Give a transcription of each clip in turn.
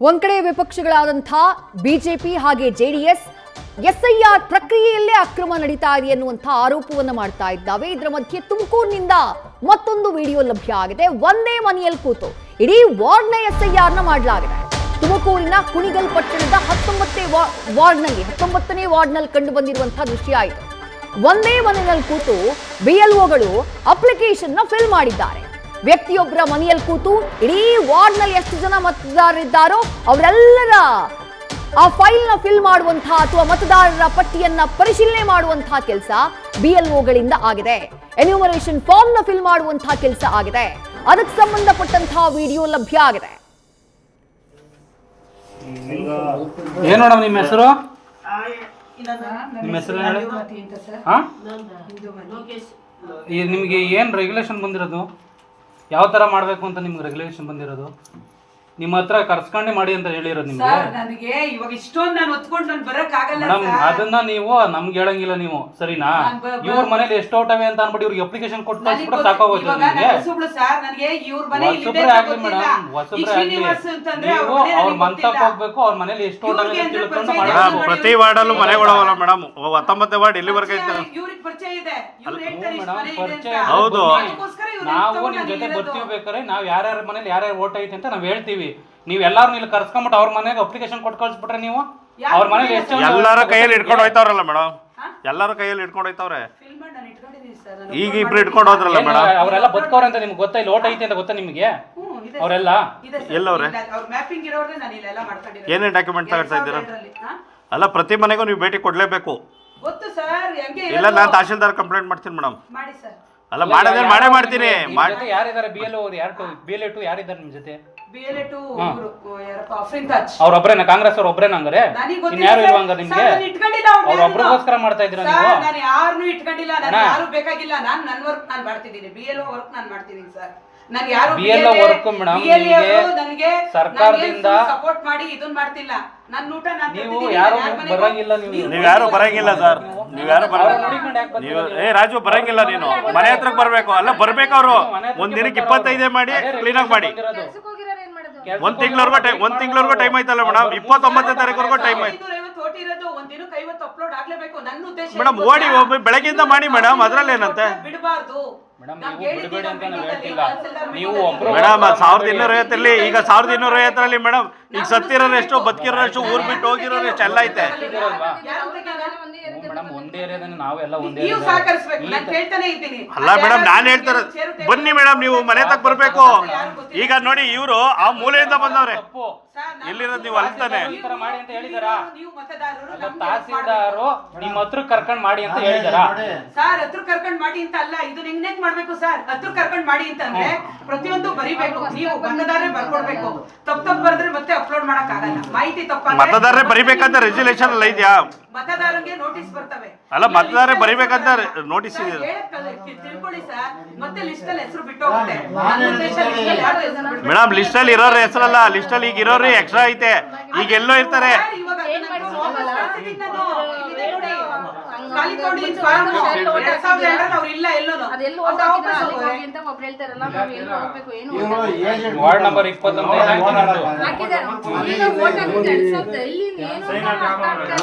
ಒಂದ್ ಕಡೆ ವಿಪಕ್ಷಗಳಾದಂಥ ಬಿಜೆಪಿ ಹಾಗೆ ಜೆಡಿಎಸ್ ಎಸ್ಐಆರ್ ಪ್ರಕ್ರಿಯೆಯಲ್ಲೇ ಅಕ್ರಮ ನಡೀತಾ ಇದೆ ಅನ್ನುವಂಥ ಆರೋಪವನ್ನು ಮಾಡ್ತಾ ಇದ್ದಾವೆ. ಇದರ ಮಧ್ಯೆ ತುಮಕೂರಿನಿಂದ ಮತ್ತೊಂದು ವಿಡಿಯೋ ಲಭ್ಯ ಆಗಿದೆ. ಒಂದೇ ಮನೆಯಲ್ಲಿ ಕೂತು ಇಡೀ ವಾರ್ಡ್ನ ಎಸ್ಐಆರ್ನ ಮಾಡಲಾಗಿದೆ. ತುಮಕೂರಿನ ಕುಣಿಗಲ್ ಪಟ್ಟಣದ 19ನೇ ವಾರ್ಡ್ನಲ್ಲಿ ಕಂಡು ಬಂದಿರುವಂತಹ ದೃಶ್ಯ ಆಯಿತು. ಒಂದೇ ಮನೆಯಲ್ಲಿ ಕೂತು ಬಿಎಲ್ಒಗಳು ಅಪ್ಲಿಕೇಶನ್ ಫಿಲ್ ಮಾಡಿದ್ದಾರೆ. ವ್ಯಕ್ತಿಯೊಬ್ಬರ ಮನೆಯಲ್ಲಿ ಕೂತು ಇಡೀ ವಾರ್ಡ್ನಲ್ಲಿ ಎಷ್ಟು ಜನ ಮತದಾರರಿದ್ದಾರೋ ಅವರೆಲ್ಲರ ಆ ಫೈಲ್ನ ಫಿಲ್ ಮಾಡುವಂತಹ ಅಥವಾ ಮತದಾರರ ಪಟ್ಟಿಯನ್ನ ಪರಿಶೀಲನೆ ಮಾಡುವಂತಹ ಕೆಲಸ ಬಿಎಲ್ಒಗಳಿಂದ ಆಗಿದೆ. ಎನ್ಯೂಮರೇಷನ್ ಫಾರ್ಮ್ ನ ಫಿಲ್ ಮಾಡುವಂತಹ ಕೆಲಸ ಆಗಿದೆ. ಅದಕ್ಕೆ ಸಂಬಂಧಪಟ್ಟಂತಹ ವಿಡಿಯೋ ಲಭ್ಯ ಆಗಿದೆ. ಏನ್ ಮೇಡಮ್ ನಿಮ್ಮ ಹೆಸರು? ನಿಮ್ಮ ಹೆಸರು ನಿಮಗೆ ಏನ್ ರೆಗ್ಯುಲೇಷನ್ ಬಂದಿರೋದು? ಯಾವ ತರ ಮಾಡ್ಬೇಕು ಅಂತ ನಿಮ್ಗೆ ರೆಗ್ಯುಲೇಷನ್ ಬಂದಿರೋದು? ನಿಮ್ಮ ಹತ್ರ ಕರ್ಸ್ಕೊಂಡೆ ಮಾಡಿ ಅಂತ ಹೇಳಿರೋದು ನಿಮ್ಗೆ. ನನಗೆ ಇವಾಗ ಇಷ್ಟೊಂದು ನಾನು ಒತ್ಕೊಂಡು ನಾನು ಬರಕ್ ಆಗಲ್ಲ ಮೇಡಮ್. ಅದನ್ನ ನೀವು ನಮ್ಗೆ ಹೇಳಂಗಿಲ್ಲ ನೀವು, ಸರಿನಾ? ಇವ್ರ ಮನೇಲಿ ಎಷ್ಟು ಔಟವೆ ಅಂತ ಅನ್ಬಿಟ್ಟು ಇವ್ರಿಗೆ ಅಪ್ಲಿಕೇಶನ್ ಕೊಟ್ಟು ಕಳ್ಸ್ಬಿಟ್ಟು ಸಾಕಾಗೋಯ್ತು ನಿಮ್ಗೆ. ನನಗೆ ಇವ್ರ ಮನೆ ಹೊಸಬ್ರೆ ಆಗ್ಲಿ ಮೇಡಮ್, ಹೊಸಬ್ರೆ ಆಗ್ಲಿ, ನೀವು ಅವ್ರ ಮಂತಕ್ಕೆ ಹೋಗ್ಬೇಕು. ಅವ್ರ ಮನೇಲಿ ಎಷ್ಟು ಔಟವೆ ಅಂತ ತಿಳ್ಕೊಂಡು ಮೇಡಮ್. ಪ್ರತಿ ವಾರ್ಡಲ್ಲೂ ಮನೆಗಳವಲ್ಲ ಮೇಡಮ್. 19ನೇ ವಾರ್ಡ್ ಎಲ್ಲಿವರೆಗೆ ಐತೆ? ಇವ್ರಿಗೆ ಪರಿಚಯ ಇದೆ. ಹೌದು, ನಾವು ನಿಮ್ ಜೊತೆ ಬರ್ತೀವಿ. ಬೇಕಾದ್ರೆ ನಾವ್ ಯಾರ್ಯಾರ ಮನೇಲಿ ಯಾರ್ಯಾರು ಓಟ್ ಐತೆ ಅಂತ ನಾವ್ ಹೇಳ್ತೀವಿ. ನೀವ್ ಎಲ್ಲಾರು ಇಲ್ಲಿ ಕರ್ಸ್ಕೊಂಡ್ಬಿಟ್ಟು ಅವ್ರ ಮನೆಗೆ ಅಪ್ಲಿಕೇಶನ್ ಕೊಟ್ಟು ಕಳ್ಸ್ಬಿಟ್ರೆ ನೀವು ಅವ್ರ ಮನೇಲಿ ಎಷ್ಟು ಎಲ್ಲಾರ ಕೈಯಲ್ಲಿ ಇಟ್ಕೊಂಡು ಹೋಯ್ತಾವ್ರಲ್ಲ ಮೇಡಮ್. ಎಲ್ಲಾರ ಕೈಯಲ್ಲಿ ಇಟ್ಕೊಂಡು ಹೋಯ್ತಾವ್ರೆ. ಈಗ ಇಬ್ರು ಇಟ್ಕೊಂಡು ಹೋದ್ರಲ್ಲ ಮೇಡಮ್. ಅವರೆಲ್ಲ ಬದುಕವ್ರ ಅಂತ ನಿಮ್ಗೆ ಗೊತ್ತಾ? ಇಲ್ಲಿ ಓಟ್ ಐತೆ ಅಂತ ಗೊತ್ತಾ ನಿಮ್ಗೆ? ಅವರೆಲ್ಲ ಎಲ್ಲವ್ರೆ? ಏನೇನ್ ಡಾಕ್ಯುಮೆಂಟ್ ತಗೊಳ್ತಾ ಇದ್ದೀರಾ? ಅಲ್ಲ, ಪ್ರತಿ ಮನೆಗೂ ನೀವು ಭೇಟಿ ಕೊಡ್ಲೇಬೇಕು. ಇಲ್ಲ, ನಾನು ತಹಶೀಲ್ದಾರ್ ಕಂಪ್ಲೇಂಟ್ ಮಾಡ್ತೀನಿ ಮೇಡಮ್. ಅಲ್ಲ, ಮಾಡೋದೇ ಮಾಡೇ ಮಾಡ್ತೀನಿ. ಯಾರಿದ್ದಾರೆ? BLA2 ಯಾರಿದ್ದಾರೆ ನಿಮ್ ಜೊತೆ? ಅವ್ರೊಬ್ರೇನ? ಕಾಂಗ್ರೆಸ್ ಅವ್ರ ಒಬ್ರೇನ? ಹಂಗಾರೆ ಇನ್ಯಾರು ಇಲ್ವಾ ಹಂಗಾರೆ ನಿಮ್ಗೆ? ಅವ್ರೊಬ್ರಿಗೋಸ್ಕರ ಮಾಡ್ತಾ ಇದ್ದೀರಾ ನೀವು? ನಾನು ಯಾರನ್ನೂ ಇಟ್ಕೊಂಡಿಲ್ಲ. ನಾನು ಯಾರು ಬೇಕಾಗಿಲ್ಲ. ನಾನು ನನ್ನ ವರ್ಕ್ ನಾನು ಮಾಡ್ತಿದ್ದೀನಿ. BLO ವರ್ಕ್ ನಾನು ಮಾಡ್ತಿದ್ದೀನಿ ಸರ್. ನಾನು ಯಾರು BLO ವರ್ಕ್ ಮೇಡಮ್ ನನಗೆ ಸರ್ಕಾರದಿಂದ ಸಪೋರ್ಟ್ ಮಾಡಿ ಇದನ್ನ ಮಾಡ್ತಿಲ್ಲ. ನನ್ನ ಊಟ ನಾನು ನೀವು ಯಾರು ಬರಂಗಿಲ್ಲ. ನೀವು ಯಾರು ಬರಂಗಿಲ್ಲ ಸರ್. ನೀವು ಯಾರು ನೀವು ರಾಜು ಬರಂಗಿಲ್ಲ. ನೀನು ಮನೆ ಹತ್ರಕ್ಕೆ ಬರ್ಬೇಕು. ಅಲ್ಲ, ಬರ್ಬೇಕು. ಅವರು ಒಂದ್ ದಿನಕ್ಕೆ 25 ಮಾಡಿ ಕ್ಲೀನ್ ಆಗಿ ಮಾಡಿ. ಒಂದ್ ತಿಂಗಳವರೆಗೂ ಟೈಮ್ ಐತಲ್ಲ ಮೇಡಮ್. 29ನೇ ತಾರೀಕುವರೆಗೂ ಟೈಮ್ ಐತೆ ಮೇಡಮ್. ಓಡಿ ಬೆಳಗ್ಗೆಯಿಂದ ಮಾಡಿ ಮೇಡಮ್. ಅದ್ರಲ್ಲಿ ಏನಂತೆ ಬಿಡಬಾರ್ದು ಮೇಡಮ್. ನೀವು ಮೇಡಮ್ 1250 ಈಗ 1250 ಮೇಡಮ್. ಈಗ ಸತ್ತಿರೋರು ಎಷ್ಟು, ಬದುಕಿರೋರು ಎಷ್ಟು, ಊರ್ ಬಿಟ್ಟು ಹೋಗಿರೋರು ಎಷ್ಟು ಎಲ್ಲ ಐತೆ ಮೇಡಮ್. ಒಂದೇ ಏರಿಯಾದ ನಾವೆಲ್ಲ ಒಂದೇ. ಅಲ್ಲ ಮೇಡಮ್, ನಾನ್ ಹೇಳ್ತಾರ ಬನ್ನಿ ಮೇಡಮ್. ನೀವು ಮನೆ ತಕ್ಕ ಬರ್ಬೇಕು. ಈಗ ನೋಡಿ, ಇವರು ಆ ಮೂಲೆಯಿಂದ ಬಂದವ್ರೆ. ಎಲ್ಲಿರೋದು ನೀವು? ಅಲ್ತಾನೆ ಮಾಡಿ ಅಂತ ಹೇಳಿದಾರಾ? ತಹಸೀಲ್ದಾರು ನಿಮ್ಮ ಹತ್ರ ಕರ್ಕೊಂಡ್ ಮಾಡಿ ಅಂತ ಹೇಳಿದಾರಾ? ಸರ್, ಹತ್ರ ಕರ್ಕೊಂಡ್ ಮಾಡಿ ಅಂತ ಅಲ್ಲ, ಇದು ಹೆಂಗ್ ಮಾಡ್ಬೇಕು ಸರ್? ಹತ್ರ ಕರ್ಕೊಂಡ್ ಮಾಡಿ ಅಂತಂದ್ರೆ ಪ್ರತಿಯೊಂದು ಬರಿಬೇಕು. ನೀವು ಮತದಾರರೇ ಬರ್ಕೊಡ್ಬೇಕು. ತಪ್ಪು ಬರೆದ್ರೆ ಮತ್ತೆ ಅಪ್ಲೋಡ್ ಮಾಡಕ್ ಆಗಲ್ಲ. ಮಾಹಿತಿ ತಪ್ಪ ಮತದಾರರೇ ಬರಿಬೇಕಂತ ರೆಗ್ಯುಲೇಷನ್ ಎಲ್ಲ ಇದೆಯಾ? ಮತದಾರರಿಗೆ ನೋಟಿಸ್ ಬರ್ತವೆ. ಅಲ್ಲ, ಮತದಾರರೇ ಬರಿಬೇಕಂತ ನೋಟಿಸ್ ಇದೆ. ತಿಳ್ಕೊಳ್ಳಿ ಸರ್. ಮತ್ತೆ ಲಿಸ್ಟ್ ಅಲ್ಲಿ ಹೆಸರು ಬಿಟ್ಟು ಹೋಗುತ್ತೆ ಮೇಡಮ್. ಲಿಸ್ಟ್ ಅಲ್ಲಿ ಇರೋರ ಹೆಸರಲ್ಲ, ಲಿಸ್ಟ್ ಅಲ್ಲಿ ಈಗ ಇರೋರು ಎಕ್ಸ್ಟ್ರಾ ಐತೆ. ಈಗ ಎಲ್ಲೋ ಇರ್ತಾರೆ. ವಾರ್ಡ್ ನಂಬರ್ 20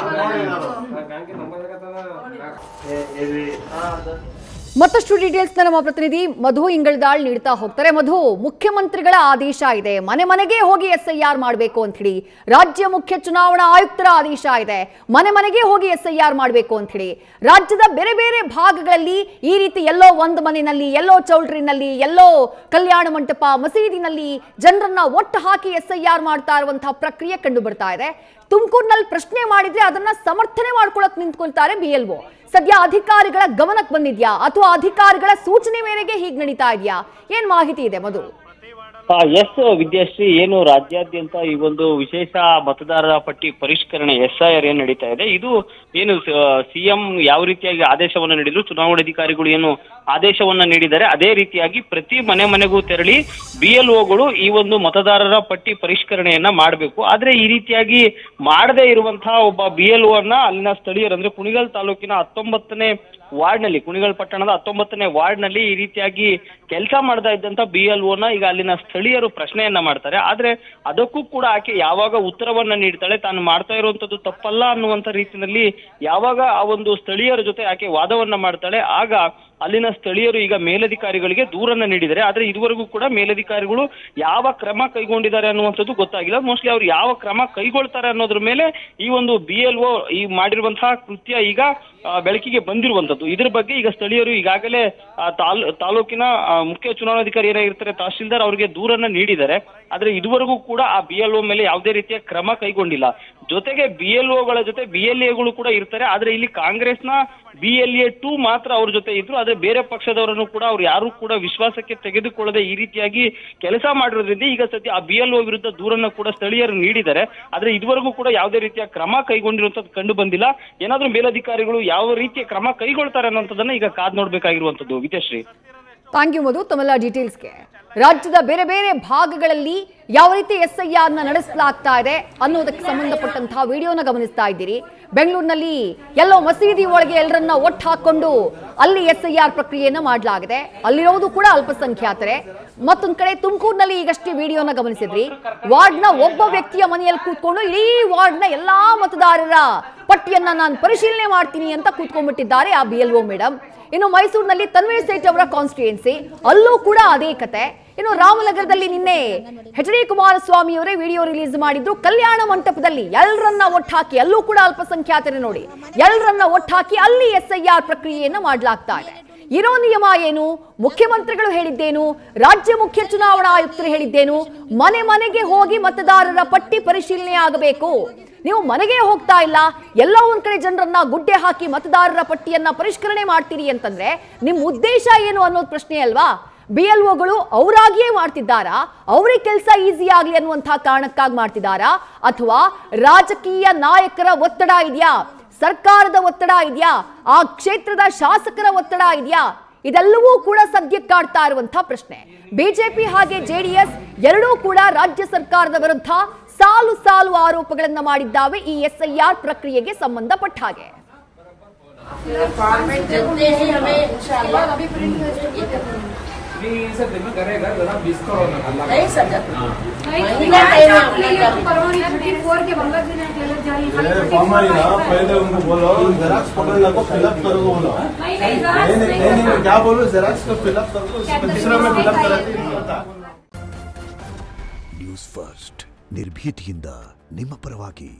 ಮತ್ತಷ್ಟು ಡೀಟೇಲ್ಸ್ ನಮ್ಮ ಪ್ರತಿನಿಧಿ ಮಧು ಇಂಗಳದಾಳ್ ನೀಡ್ತಾ ಹೋಗ್ತಾರೆ. ಮಧು, ಮುಖ್ಯಮಂತ್ರಿಗಳ ಆದೇಶ ಇದೆ, ಮನೆ ಮನೆಗೆ ಹೋಗಿ SIR ಮಾಡಬೇಕು ಅಂತ ಹೇಳಿ. ರಾಜ್ಯ ಮುಖ್ಯ ಚುನಾವಣಾ ಆಯುಕ್ತರ ಆದೇಶ ಇದೆ, ಮನೆ ಮನೆಗೆ ಹೋಗಿ SIR ಮಾಡಬೇಕು ಅಂತ ಹೇಳಿ. ರಾಜ್ಯದ ಬೇರೆ ಬೇರೆ ಭಾಗಗಳಲ್ಲಿ ಈ ರೀತಿ ಎಲ್ಲೋ ಒಂದು ಮನೆಯಲ್ಲಿ, ಎಲ್ಲೋ ಚೌಲ್ಟ್ರಿನಲ್ಲಿ, ಎಲ್ಲೋ ಕಲ್ಯಾಣ ಮಂಟಪ, ಮಸೀದಿನಲ್ಲಿ ಜನರನ್ನ ಒಟ್ಟು ಹಾಕಿ SIR ಮಾಡ್ತಾ ಇರುವಂತಹ ಪ್ರಕ್ರಿಯೆ ಕಂಡು ಬರ್ತಾ ಇದೆ. ತುಮಕೂರಿನಲ್ಲಿ ಪ್ರಶ್ನೆ ಮಾಡಿದ್ರೆ ಅದನ್ನ ಸಮರ್ಥನೆ ಮಾಡ್ಕೊಳಕ್ ನಿಂತ್ಕೊಳ್ತಾರೆ BLO. ಸದ್ಯ ಅಧಿಕಾರಿಗಳ ಗಮನಕ್ಕೆ ಬಂದಿದ್ಯಾ ಅಥವಾ ಅಧಿಕಾರಿಗಳ ಸೂಚನೆ ಮೇರೆಗೆ ಹೀಗೆ ನಡೀತಾ ಇದೆಯಾ? ಏನ್ ಮಾಹಿತಿ ಇದೆ ಮಧು? ಎಸ್ ವಿದ್ಯಾಶ್ರೀ, ಏನು ರಾಜ್ಯಾದ್ಯಂತ ಈ ಒಂದು ವಿಶೇಷ ಮತದಾರರ ಪಟ್ಟಿ ಪರಿಷ್ಕರಣೆ SIR ಏನ್ ನಡೀತಾ ಇದೆ, ಇದು ಏನು CM ಯಾವ ರೀತಿಯಾಗಿ ಆದೇಶವನ್ನ ನೀಡಿದ್ರು, ಚುನಾವಣಾಧಿಕಾರಿಗಳು ಏನು ಆದೇಶವನ್ನ ನೀಡಿದ್ದಾರೆ ಅದೇ ರೀತಿಯಾಗಿ ಪ್ರತಿ ಮನೆಗೂ ತೆರಳಿ BLOಗಳು ಈ ಒಂದು ಮತದಾರರ ಪಟ್ಟಿ ಪರಿಷ್ಕರಣೆಯನ್ನ ಮಾಡಬೇಕು. ಆದ್ರೆ ಈ ರೀತಿಯಾಗಿ ಮಾಡದೇ ಇರುವಂತಹ ಒಬ್ಬ BLO ಅನ್ನ ಅಲ್ಲಿನ ಸ್ಥಳೀಯರು, ಅಂದ್ರೆ ಕುಣಿಗಲ್ ತಾಲೂಕಿನ 19ನೇ ವಾರ್ಡ್ನಲ್ಲಿ, ಕುಣಿಗಲ್ ಪಟ್ಟಣದ 19ನೇ ವಾರ್ಡ್ನಲ್ಲಿ ಈ ರೀತಿಯಾಗಿ ಕೆಲಸ ಮಾಡ್ತಾ ಇದ್ದಂತ BLOನ ಈಗ ಅಲ್ಲಿನ ಸ್ಥಳೀಯರು ಪ್ರಶ್ನೆಯನ್ನ ಮಾಡ್ತಾರೆ. ಆದ್ರೆ ಅದಕ್ಕೂ ಕೂಡ ಆಕೆ ಯಾವಾಗ ಉತ್ತರವನ್ನ ನೀಡ್ತಾಳೆ, ತಾನು ಮಾಡ್ತಾ ಇರುವಂತದ್ದು ತಪ್ಪಲ್ಲ ಅನ್ನುವಂತ ರೀತಿಯಲ್ಲಿ ಯಾವಾಗ ಆ ಒಂದು ಸ್ಥಳೀಯರ ಜೊತೆ ಆಕೆ ವಾದವನ್ನ ಮಾಡ್ತಾಳೆ, ಆಗ ಅಲ್ಲಿನ ಸ್ಥಳೀಯರು ಈಗ ಮೇಲಧಿಕಾರಿಗಳಿಗೆ ದೂರನ್ನ ನೀಡಿದ್ದಾರೆ. ಆದ್ರೆ ಇದುವರೆಗೂ ಕೂಡ ಮೇಲಧಿಕಾರಿಗಳು ಯಾವ ಕ್ರಮ ಕೈಗೊಂಡಿದ್ದಾರೆ ಅನ್ನುವಂಥದ್ದು ಗೊತ್ತಾಗಿಲ್ಲ. ಮೋಸ್ಟ್ಲಿ ಅವ್ರು ಯಾವ ಕ್ರಮ ಕೈಗೊಳ್ತಾರೆ ಅನ್ನೋದ್ರ ಮೇಲೆ ಈ ಒಂದು BLO ಈ ಮಾಡಿರುವಂತಹ ಕೃತ್ಯ ಈಗ ಬೆಳಕಿಗೆ ಬಂದಿರುವಂತದ್ದು. ಇದ್ರ ಬಗ್ಗೆ ಈಗ ಸ್ಥಳೀಯರು ಈಗಾಗಲೇ ತಾಲೂಕಿನ ಮುಖ್ಯ ಚುನಾವಣಾಧಿಕಾರಿ ಏನಾಗಿರ್ತಾರೆ ತಹಶೀಲ್ದಾರ್ ಅವರಿಗೆ ದೂರನ್ನ ನೀಡಿದ್ದಾರೆ. ಆದ್ರೆ ಇದುವರೆಗೂ ಕೂಡ ಆ BLO ಮೇಲೆ ಯಾವುದೇ ರೀತಿಯ ಕ್ರಮ ಕೈಗೊಂಡಿಲ್ಲ. ಜೊತೆಗೆ BLOಗಳ ಜೊತೆ BLAಗಳು ಕೂಡ ಇರ್ತಾರೆ. ಆದ್ರೆ ಇಲ್ಲಿ ಕಾಂಗ್ರೆಸ್ನ BLA 2 ಮಾತ್ರ ಅವ್ರ ಜೊತೆ ಇದ್ರು. ಆದ್ರೆ ಬೇರೆ ಪಕ್ಷದವರನ್ನು ಕೂಡ ಅವ್ರು ಯಾರು ಕೂಡ ವಿಶ್ವಾಸಕ್ಕೆ ತೆಗೆದುಕೊಳ್ಳದೆ ಈ ರೀತಿಯಾಗಿ ಕೆಲಸ ಮಾಡಿರೋದ್ರಿಂದ ಈಗ ಸದ್ಯ ಆ BLO ವಿರುದ್ಧ ದೂರನ್ನ ಕೂಡ ಸ್ಥಳೀಯರು ನೀಡಿದ್ದಾರೆ. ಆದ್ರೆ ಇದುವರೆಗೂ ಕೂಡ ಯಾವುದೇ ರೀತಿಯ ಕ್ರಮ ಕೈಗೊಂಡಿರುವಂತದ್ದು ಕಂಡು ಬಂದಿಲ್ಲ. ಏನಾದ್ರೂ ಮೇಲಧಿಕಾರಿಗಳು ಯಾವ ರೀತಿಯ ಕ್ರಮ ಕೈಗೊಳ್ತಾರೆ ಅನ್ನೋಂಥದ್ದನ್ನ ಈಗ ಕಾದ್ ನೋಡ್ಬೇಕಾಗಿರುವಂತದ್ದು. ವಿದ್ಯಾಶ್ರೀ, ಥ್ಯಾಂಕ್ ಯು ಮಧು ತಮ್ಮೆಲ್ಲ ಡೀಟೇಲ್ಸ್ಗೆ. ರಾಜ್ಯದ ಬೇರೆ ಬೇರೆ ಭಾಗಗಳಲ್ಲಿ ಯಾವ ರೀತಿ SIR ನಡೆಸಲಾಗ್ತಾ ಇದೆ ಅನ್ನೋದಕ್ಕೆ ಸಂಬಂಧಪಟ್ಟಂತಹ ವಿಡಿಯೋನ ಗಮನಿಸ್ತಾ ಇದ್ದೀರಿ. ಬೆಂಗಳೂರಿನಲ್ಲಿ ಎಲ್ಲೋ ಮಸೀದಿ ಒಳಗೆ ಎಲ್ಲರನ್ನ ಒಟ್ಟು ಹಾಕೊಂಡು ಅಲ್ಲಿ SIR ಪ್ರಕ್ರಿಯೆಯನ್ನ ಮಾಡಲಾಗಿದೆ. ಅಲ್ಲಿರೋದು ಕೂಡ ಅಲ್ಪಸಂಖ್ಯಾತರೆ. ಮತ್ತೊಂದ್ ಕಡೆ ತುಮಕೂರಿನಲ್ಲಿ ಈಗಷ್ಟೇ ವಿಡಿಯೋನ ಗಮನಿಸಿದ್ರಿ. ವಾರ್ಡ್ನ ಒಬ್ಬ ವ್ಯಕ್ತಿಯ ಮನೆಯಲ್ಲಿ ಕೂತ್ಕೊಂಡು ಇಡೀ ವಾರ್ಡ್ನ ಎಲ್ಲಾ ಮತದಾರರ ಪಟ್ಟಿಯನ್ನ ನಾನು ಪರಿಶೀಲನೆ ಮಾಡ್ತೀನಿ ಅಂತ ಕೂತ್ಕೊಂಡ್ಬಿಟ್ಟಿದ್ದಾರೆ ಆ BLO ಮೇಡಮ್. ಇನ್ನು ಮೈಸೂರಿನಲ್ಲಿ ತನ್ವೀರ್ ಸೇಠ್ ಅವರ ಕಾನ್ಸ್ಟಿಟ್ಯೂಯೆನ್ಸಿ, ಅಲ್ಲೂ ಕೂಡ ಅದೇ ಕತೆ. ಇನ್ನು ರಾಮನಗರದಲ್ಲಿ ನಿನ್ನೆ HD ಕುಮಾರಸ್ವಾಮಿ ಅವರೇ ವಿಡಿಯೋ ರಿಲೀಸ್ ಮಾಡಿದ್ರು. ಕಲ್ಯಾಣ ಮಂಟಪದಲ್ಲಿ ಎಲ್ಲರನ್ನ ಒಟ್ಟಾಕಿ, ಅಲ್ಲೂ ಕೂಡ ಅಲ್ಪಸಂಖ್ಯಾತರೇ ನೋಡಿ, ಎಲ್ಲರನ್ನ ಒಟ್ಟಾಕಿ ಅಲ್ಲಿ SIR ಪ್ರಕ್ರಿಯೆಯನ್ನ ಮಾಡಲಾಗ್ತಾ ಇದೆ. ಇರೋ ನಿಯಮ ಏನು? ಮುಖ್ಯಮಂತ್ರಿಗಳು ಹೇಳಿದ್ದೇನು? ರಾಜ್ಯ ಮುಖ್ಯ ಚುನಾವಣಾ ಆಯುಕ್ತರು ಹೇಳಿದ್ದೇನು? ಮನೆ ಮನೆಗೆ ಹೋಗಿ ಮತದಾರರ ಪಟ್ಟಿ ಪರಿಶೀಲನೆ ಆಗಬೇಕು. ನೀವು ಮನೆಗೆ ಹೋಗ್ತಾ ಇಲ್ಲ, ಎಲ್ಲ ಒಂದ್ ಕಡೆ ಜನರನ್ನ ಗುಡ್ಡೆ ಹಾಕಿ ಮತದಾರರ ಪಟ್ಟಿಯನ್ನ ಪರಿಷ್ಕರಣೆ ಮಾಡ್ತೀರಿ ಅಂತಂದ್ರೆ ನಿಮ್ ಉದ್ದೇಶ ಏನು ಅನ್ನೋದು ಪ್ರಶ್ನೆ ಅಲ್ವಾ? BLOಗಳು ಅವರಾಗಿಯೇ ಮಾಡ್ತಿದ್ದಾರಾ? ಅವ್ರಿಗೆ ಕೆಲಸ ಈಸಿ ಆಗ್ಲಿ ಅನ್ನುವಂತಹ ಕಾರಣಕ್ಕಾಗಿ ಮಾಡ್ತಿದ್ದಾರಾ? ಅಥವಾ ರಾಜಕೀಯ ನಾಯಕರ ಒತ್ತಡ ಇದೆಯಾ? ಸರ್ಕಾರದ ಒತ್ತಡ ಇದೆಯಾ? ಆ ಕ್ಷೇತ್ರದ ಶಾಸಕರ ಒತ್ತಡ ಇದೆಯಾ? ಇದೆಲ್ಲವೂ ಕೂಡ ಸದ್ಯಕ್ಕೆ ಕಾಡ್ತಾ ಇರುವಂತಹ ಪ್ರಶ್ನೆ. ಬಿಜೆಪಿ ಹಾಗೆ JDS ಎರಡೂ ಕೂಡ ರಾಜ್ಯ ಸರ್ಕಾರದ ವಿರುದ್ಧ ಸಾಲು ಸಾಲು ಆರೋಪಗಳನ್ನ ಮಾಡಿದ್ದಾವೆ ಈ SIR ಪ್ರಕ್ರಿಯೆಗೆ ಸಂಬಂಧಪಟ್ಟ ಹಾಗೆ. ನ್ಯೂಸ್ ಫಸ್ಟ್ ನಿರ್ಭೀತಿಯಿಂದ ನಿಮ್ಮ ಪರವಾಗಿ.